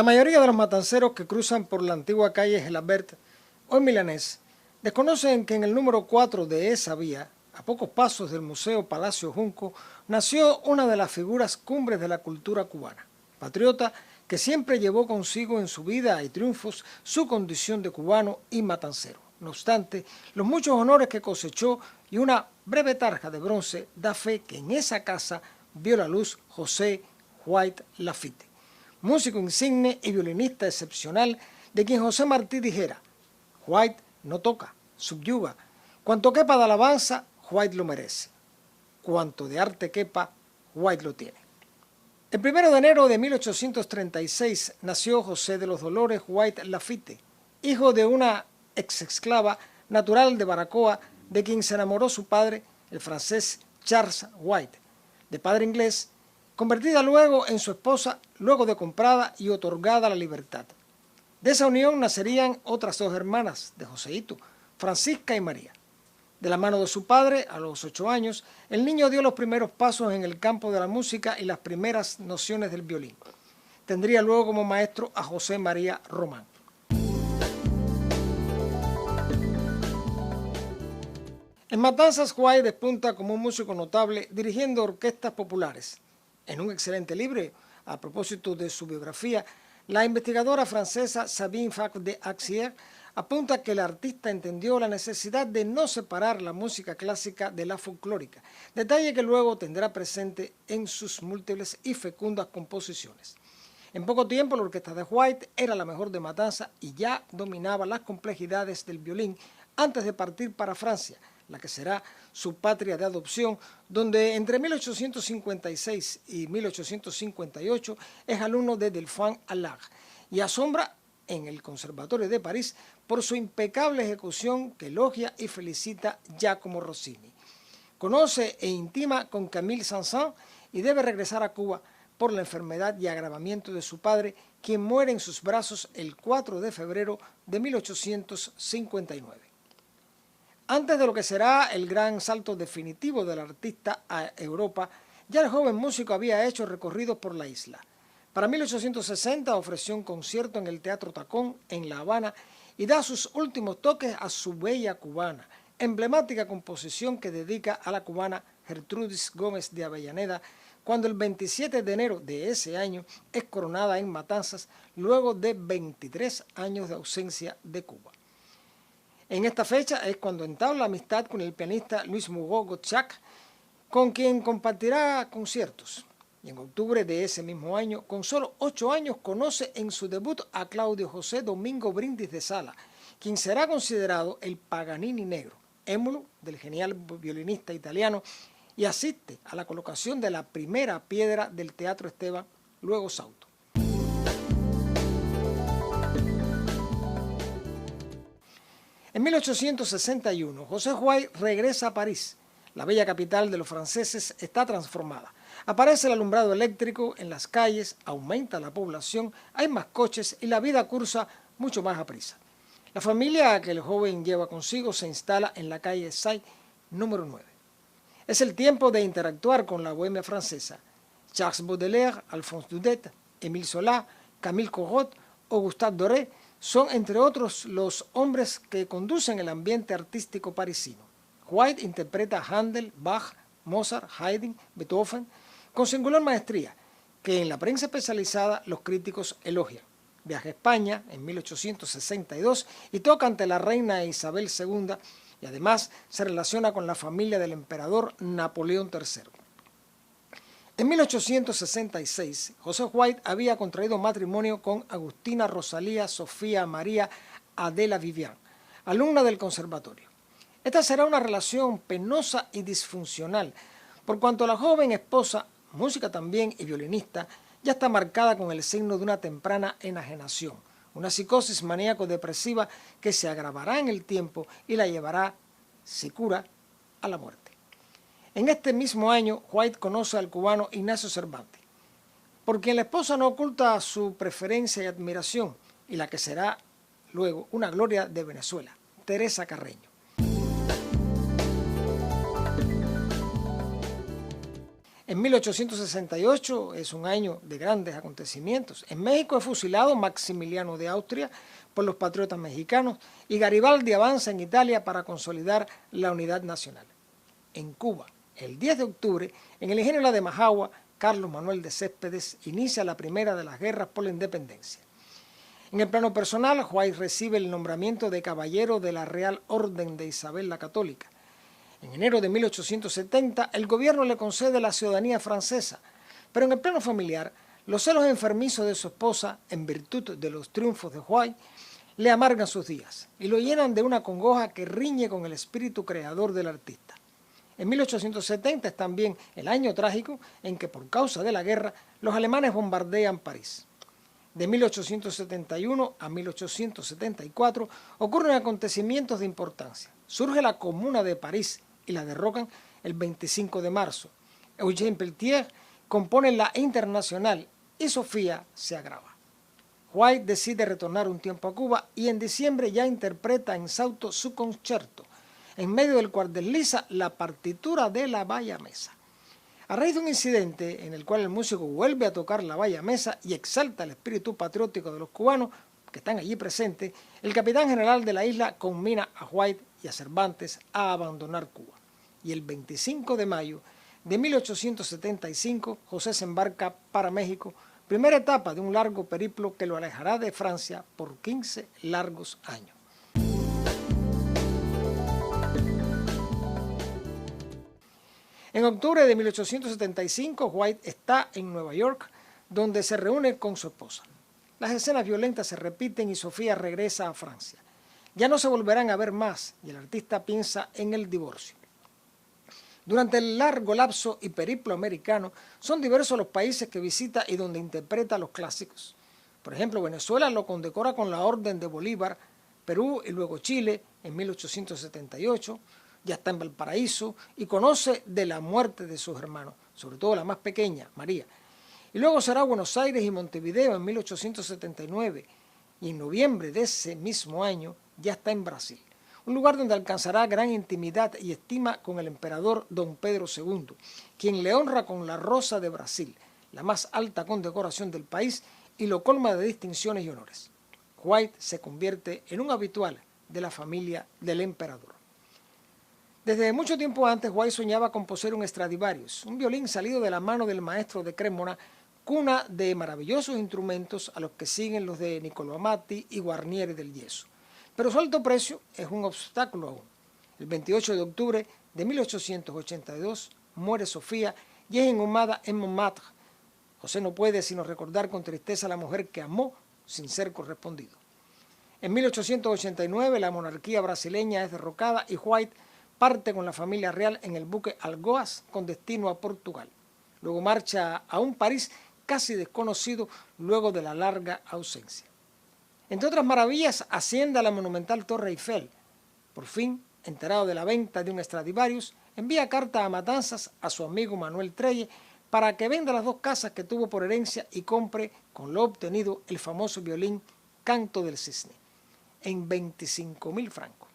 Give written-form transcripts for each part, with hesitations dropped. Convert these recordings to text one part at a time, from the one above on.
La mayoría de los matanceros que cruzan por la antigua calle Gelabert o en Milanés desconocen que en el número 4 de esa vía, a pocos pasos del Museo Palacio Junco, nació una de las figuras cumbres de la cultura cubana, patriota que siempre llevó consigo en su vida y triunfos su condición de cubano y matancero. No obstante, los muchos honores que cosechó y una breve tarja de bronce da fe que en esa casa vio la luz José White Lafitte, músico insigne y violinista excepcional, de quien José Martí dijera: White no toca, subyuga. Cuanto quepa de alabanza, White lo merece. Cuanto de arte quepa, White lo tiene. El 1 de enero de 1836 nació José de los Dolores White Lafitte, hijo de una ex-esclava natural de Baracoa, de quien se enamoró su padre, el francés Charles White, de padre inglés, convertida luego en su esposa, luego de comprada y otorgada la libertad. De esa unión nacerían otras dos hermanas de Joseito, Francisca y María. De la mano de su padre, a los 8 años, el niño dio los primeros pasos en el campo de la música y las primeras nociones del violín. Tendría luego como maestro a José María Román. En Matanzas, White despunta como un músico notable dirigiendo orquestas populares. En un excelente libro, a propósito de su biografía, la investigadora francesa Sabine Fac de Axier apunta que el artista entendió la necesidad de no separar la música clásica de la folclórica, detalle que luego tendrá presente en sus múltiples y fecundas composiciones. En poco tiempo la orquesta de White era la mejor de Matanzas y ya dominaba las complejidades del violín antes de partir para Francia, la que será su patria de adopción, donde entre 1856 y 1858 es alumno de Delphin Allard y asombra en el Conservatorio de París por su impecable ejecución que elogia y felicita Giacomo Rossini. Conoce e intima con Camille Saint-Saëns y debe regresar a Cuba por la enfermedad y agravamiento de su padre, quien muere en sus brazos el 4 de febrero de 1859. Antes de lo que será el gran salto definitivo del artista a Europa, ya el joven músico había hecho recorridos por la isla. Para 1860 ofreció un concierto en el Teatro Tacón, en La Habana, y da sus últimos toques a su Bella Cubana, emblemática composición que dedica a la cubana Gertrudis Gómez de Avellaneda, cuando el 27 de enero de ese año es coronada en Matanzas, luego de 23 años de ausencia de Cuba. En esta fecha es cuando entabla amistad con el pianista Luis Mugo Gottschalk, con quien compartirá conciertos. Y en octubre de ese mismo año, con solo 8 años, conoce en su debut a Claudio José Domingo Brindis de Sala, quien será considerado el Paganini negro, émulo del genial violinista italiano, y asiste a la colocación de la primera piedra del Teatro Esteban, luego Sauto. En 1861, José White regresa a París. La bella capital de los franceses está transformada. Aparece el alumbrado eléctrico en las calles, aumenta la población, hay más coches y la vida cursa mucho más aprisa. La familia que el joven lleva consigo se instala en la calle Say, número 9. Es el tiempo de interactuar con la bohemia francesa. Charles Baudelaire, Alphonse Daudet, Émile Zola, Camille Corot o Gustave Doré son, entre otros, los hombres que conducen el ambiente artístico parisino. White interpreta a Handel, Bach, Mozart, Haydn, Beethoven, con singular maestría, que en la prensa especializada los críticos elogian. Viaja a España en 1862 y toca ante la reina Isabel II, y además se relaciona con la familia del emperador Napoleón III. En 1866, José White había contraído matrimonio con Agustina Rosalía Sofía María Adela Vivian, alumna del conservatorio. Esta será una relación penosa y disfuncional, por cuanto la joven esposa, música también y violinista, ya está marcada con el signo de una temprana enajenación, una psicosis maníaco-depresiva que se agravará en el tiempo y la llevará, si cura, a la muerte. En este mismo año, White conoce al cubano Ignacio Cervantes, por quien la esposa no oculta su preferencia y admiración, y la que será luego una gloria de Venezuela, Teresa Carreño. En 1868 es un año de grandes acontecimientos. En México es fusilado Maximiliano de Austria por los patriotas mexicanos y Garibaldi avanza en Italia para consolidar la unidad nacional. En Cuba, el 10 de octubre, en el ingenio La de Majagua, Carlos Manuel de Céspedes inicia la primera de las guerras por la independencia. En el plano personal, White recibe el nombramiento de caballero de la Real Orden de Isabel la Católica. En enero de 1870, el gobierno le concede la ciudadanía francesa, pero en el plano familiar, los celos enfermizos de su esposa, en virtud de los triunfos de White, le amargan sus días y lo llenan de una congoja que riñe con el espíritu creador del artista. En 1870 es también el año trágico en que, por causa de la guerra, los alemanes bombardean París. De 1871 a 1874 ocurren acontecimientos de importancia. Surge la Comuna de París y la derrocan el 25 de marzo. Eugène Peltier compone la Internacional y Sofía se agrava. White decide retornar un tiempo a Cuba y en diciembre ya interpreta en Sauto su concierto, en medio del cual desliza la partitura de la bayamesa. A raíz de un incidente en el cual el músico vuelve a tocar la bayamesa y exalta el espíritu patriótico de los cubanos que están allí presentes, el capitán general de la isla conmina a White y a Cervantes a abandonar Cuba. Y el 25 de mayo de 1875, José se embarca para México, primera etapa de un largo periplo que lo alejará de Francia por 15 largos años. En octubre de 1875, White está en Nueva York, donde se reúne con su esposa. Las escenas violentas se repiten y Sofía regresa a Francia. Ya no se volverán a ver más y el artista piensa en el divorcio. Durante el largo lapso y periplo americano, son diversos los países que visita y donde interpreta los clásicos. Por ejemplo, Venezuela lo condecora con la Orden de Bolívar, Perú y luego Chile en 1878, ya está en Valparaíso y conoce de la muerte de sus hermanos, sobre todo la más pequeña, María. Y luego será Buenos Aires y Montevideo en 1879 y en noviembre de ese mismo año ya está en Brasil, un lugar donde alcanzará gran intimidad y estima con el emperador Don Pedro II, quien le honra con la Rosa de Brasil, la más alta condecoración del país, y lo colma de distinciones y honores. White se convierte en un habitual de la familia del emperador. Desde mucho tiempo antes, White soñaba con poseer un Stradivarius, un violín salido de la mano del maestro de Cremona, cuna de maravillosos instrumentos a los que siguen los de Niccolò Amati y Guarnieri del Yeso. Pero su alto precio es un obstáculo aún. El 28 de octubre de 1882 muere Sofía y es inhumada en Montmartre. José no puede sino recordar con tristeza a la mujer que amó sin ser correspondido. En 1889 la monarquía brasileña es derrocada y White parte con la familia real en el buque Algoas con destino a Portugal. Luego marcha a un París casi desconocido luego de la larga ausencia. Entre otras maravillas, asciende a la monumental Torre Eiffel. Por fin, enterado de la venta de un Stradivarius, envía carta a Matanzas a su amigo Manuel Trelle para que venda las dos casas que tuvo por herencia y compre, con lo obtenido, el famoso violín Canto del Cisne, en 25.000 francos.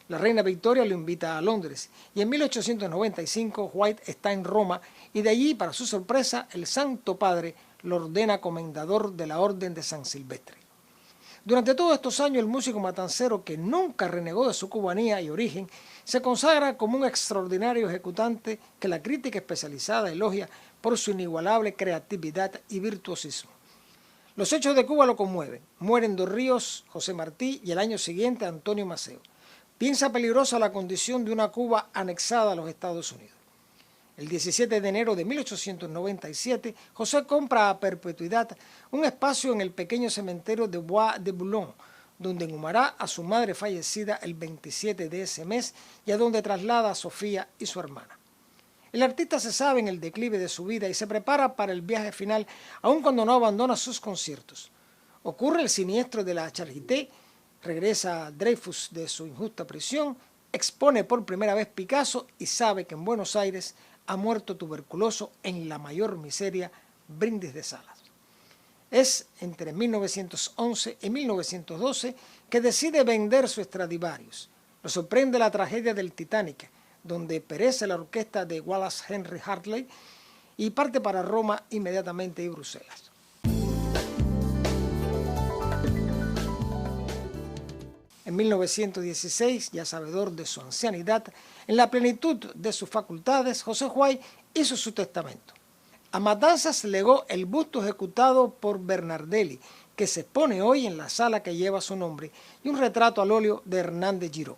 La reina Victoria lo invita a Londres y en 1895 White está en Roma y de allí, para su sorpresa, el Santo Padre lo ordena comendador de la Orden de San Silvestre. Durante todos estos años, el músico matancero, que nunca renegó de su cubanía y origen, se consagra como un extraordinario ejecutante que la crítica especializada elogia por su inigualable creatividad y virtuosismo. Los hechos de Cuba lo conmueven. Mueren Dos Ríos, José Martí y el año siguiente Antonio Maceo. Piensa peligrosa la condición de una Cuba anexada a los Estados Unidos. El 17 de enero de 1897, José compra a perpetuidad un espacio en el pequeño cementerio de Bois de Boulogne, donde inhumará a su madre fallecida el 27 de ese mes y a donde traslada a Sofía y su hermana. El artista se sabe en el declive de su vida y se prepara para el viaje final, aun cuando no abandona sus conciertos. Ocurre el siniestro de la Charité, regresa Dreyfus de su injusta prisión, expone por primera vez Picasso y sabe que en Buenos Aires ha muerto tuberculoso en la mayor miseria, Brindis de Salas. Es entre 1911 y 1912 que decide vender su Stradivarius. Nos sorprende la tragedia del Titanic, donde perece la orquesta de Wallace Henry Hartley y parte para Roma inmediatamente y Bruselas. En 1916, ya sabedor de su ancianidad, en la plenitud de sus facultades, José Huay hizo su testamento. A Matanzas legó el busto ejecutado por Bernardelli, que se expone hoy en la sala que lleva su nombre, y un retrato al óleo de Hernández Giró.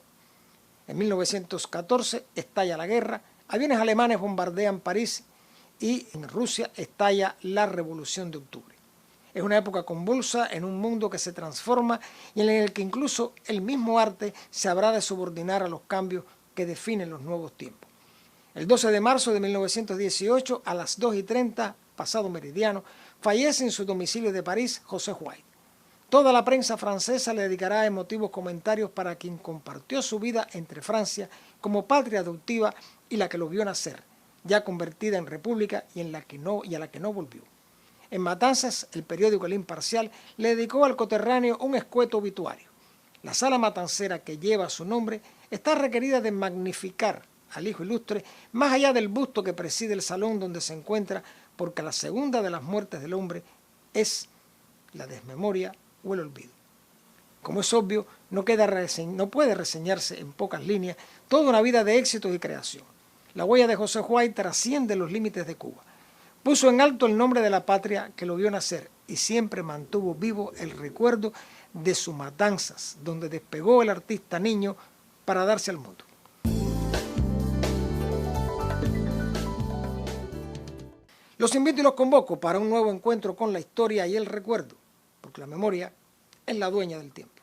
En 1914 estalla la guerra, aviones alemanes bombardean París y en Rusia estalla la Revolución de Octubre. Es una época convulsa en un mundo que se transforma y en el que incluso el mismo arte se habrá de subordinar a los cambios que definen los nuevos tiempos. El 12 de marzo de 1918, a las 2:30, pasado meridiano, fallece en su domicilio de París José Huay. Toda la prensa francesa le dedicará emotivos comentarios para quien compartió su vida entre Francia como patria adoptiva y la que lo vio nacer, ya convertida en república y a la que no volvió. En Matanzas, el periódico El Imparcial le dedicó al coterráneo un escueto obituario. La sala matancera que lleva su nombre está requerida de magnificar al hijo ilustre más allá del busto que preside el salón donde se encuentra, porque la segunda de las muertes del hombre es la desmemoria o el olvido. Como es obvio, no puede reseñarse en pocas líneas toda una vida de éxitos y creación. La huella de José Huay trasciende los límites de Cuba. Puso en alto el nombre de la patria que lo vio nacer y siempre mantuvo vivo el recuerdo de sus Matanzas, donde despegó el artista niño para darse al mundo. Los invito y los convoco para un nuevo encuentro con la historia y el recuerdo, porque la memoria es la dueña del tiempo.